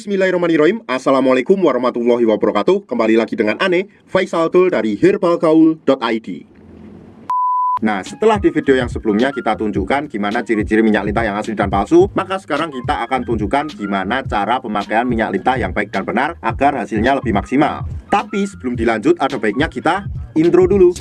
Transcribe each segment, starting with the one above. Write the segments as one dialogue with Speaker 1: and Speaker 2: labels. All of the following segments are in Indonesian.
Speaker 1: Bismillahirrahmanirrahim. Assalamualaikum warahmatullahi wabarakatuh. Kembali lagi dengan Ane, Faisal Tul dari herbalgaul.id. Nah, setelah di video yang sebelumnya kita tunjukkan gimana ciri-ciri minyak lintah yang asli dan palsu, maka sekarang kita akan tunjukkan gimana cara pemakaian minyak lintah yang baik dan benar agar hasilnya lebih maksimal. Tapi sebelum dilanjut, ada baiknya kita intro dulu.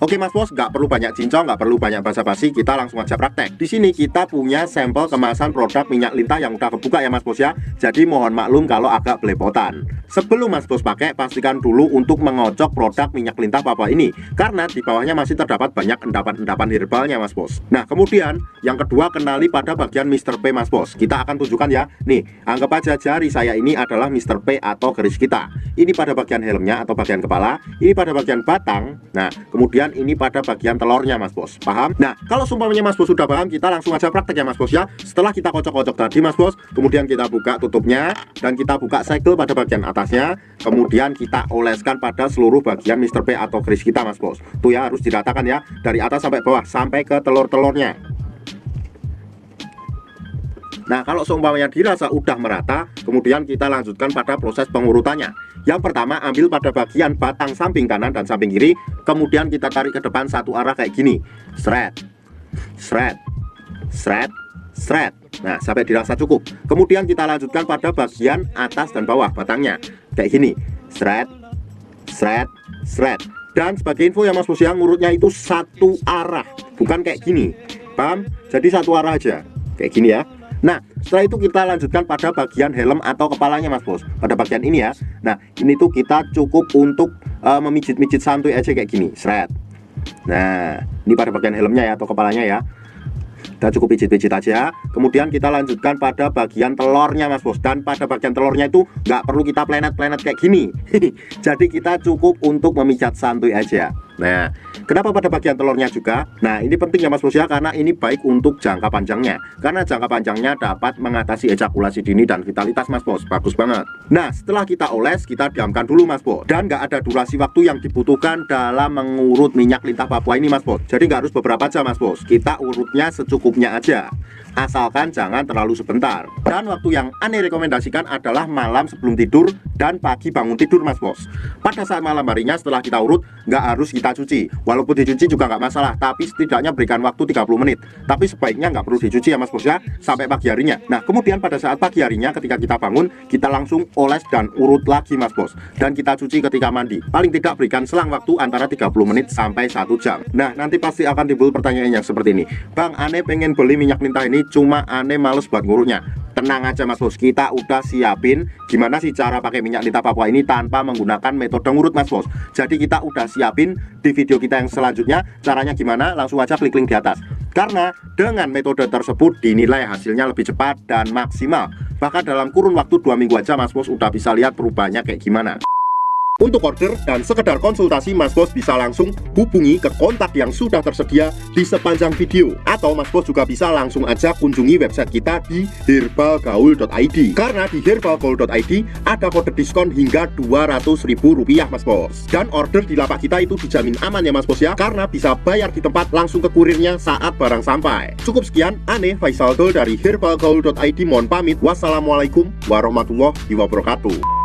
Speaker 1: Oke Mas Bos, nggak perlu banyak cincong, nggak perlu banyak basa-basi, kita langsung aja praktek. Di sini kita punya sampel kemasan produk minyak lintah yang udah kebuka ya Mas Bos ya. Jadi mohon maklum kalau agak belepotan. Sebelum Mas Bos pakai, pastikan dulu untuk mengocok produk minyak lintah Papua ini, karena di bawahnya masih terdapat banyak endapan-endapan herbalnya Mas Bos. Nah kemudian yang kedua, kenali pada bagian Mr. P Mas Bos. Kita akan tunjukkan ya. Nih, anggap aja jari saya ini adalah Mr. P atau garis kita. Ini pada bagian helmnya atau bagian kepala, ini pada bagian batang. Nah kemudian ini pada bagian telurnya Mas Bos, paham? Nah kalau sumpamanya Mas Bos sudah paham, kita langsung aja praktek ya Mas Bos ya. Setelah kita kocok-kocok tadi Mas Bos, kemudian kita buka tutupnya dan kita buka segel pada bagian atasnya, kemudian kita oleskan pada seluruh bagian Mr. P atau garis kita Mas Bos. Tuh ya, harus diratakan ya, dari atas sampai bawah sampai ke telur-telurnya. Nah kalau seumpamanya dirasa udah merata, kemudian kita lanjutkan pada proses pengurutannya. Yang pertama, ambil pada bagian batang samping kanan dan samping kiri, kemudian kita tarik ke depan satu arah kayak gini. Shred, shred, shred, shred. Nah sampai dirasa cukup. Kemudian kita lanjutkan pada bagian atas dan bawah batangnya kayak gini. Shred, shred, shred. Dan sebagai info ya Mas Bos, yang ngurutnya itu satu arah, bukan kayak gini, paham? Jadi satu arah aja kayak gini ya. Nah setelah itu kita lanjutkan pada bagian helm atau kepalanya Mas Bos, pada bagian ini ya. Nah ini tuh kita cukup untuk memijit-mijit santuy aja kayak gini, shred. Nah ini pada bagian helmnya ya atau kepalanya ya. Kita cukup pijit-pijit aja. Kemudian kita lanjutkan pada bagian telurnya Mas Bos. Dan pada bagian telurnya itu nggak perlu kita planet-planet kayak gini. Jadi kita cukup untuk memijat santuy aja. Nah kenapa pada bagian telurnya juga? Nah ini penting ya Mas Bos ya, karena ini baik untuk jangka panjangnya. Karena jangka panjangnya dapat mengatasi ejakulasi dini dan vitalitas Mas Bos. Bagus banget. Nah setelah kita oles, kita diamkan dulu Mas Bos. Dan nggak ada durasi waktu yang dibutuhkan dalam mengurut minyak lintah Papua ini Mas Bos. Jadi nggak harus beberapa jam Mas Bos. Kita urutnya secukupnya aja, asalkan jangan terlalu sebentar. Dan waktu yang Ane rekomendasikan adalah malam sebelum tidur dan pagi bangun tidur Mas Bos. Pada saat malam harinya setelah kita urut, nggak harus kita cuci. Walaupun dicuci juga nggak masalah, tapi setidaknya berikan waktu 30 menit. Tapi sebaiknya nggak perlu dicuci ya Mas Bos ya, sampai pagi harinya. Nah kemudian pada saat pagi harinya ketika kita bangun, kita langsung oles dan urut lagi Mas Bos. Dan kita cuci ketika mandi. Paling tidak berikan selang waktu antara 30 menit sampai 1 jam. Nah nanti pasti akan timbul pertanyaan yang seperti ini. Bang, Ane pengen beli minyak lintah ini, cuma Ane males buat ngurutnya. Tenang aja Mas Bos, kita udah siapin gimana sih cara pakai minyak lintah Papua ini tanpa menggunakan metode ngurut Mas Bos. Jadi kita udah siapin di video kita yang selanjutnya. Caranya gimana? Langsung aja klik link di atas. Karena dengan metode tersebut dinilai hasilnya lebih cepat dan maksimal. Bahkan dalam kurun waktu 2 minggu aja Mas Bos udah bisa lihat perubahannya kayak gimana. Untuk order dan sekedar konsultasi, Mas Bos bisa langsung hubungi ke kontak yang sudah tersedia di sepanjang video. Atau Mas Bos juga bisa langsung aja kunjungi website kita di herbalgaul.id. Karena di herbalgaul.id ada kode diskon hingga Rp200.000 Mas Bos. Dan order di lapak kita itu dijamin aman ya Mas Bos ya, karena bisa bayar di tempat langsung ke kurirnya saat barang sampai. Cukup sekian, Ane Faisal Tul dari herbalgaul.id mohon pamit. Wassalamualaikum warahmatullahi wabarakatuh.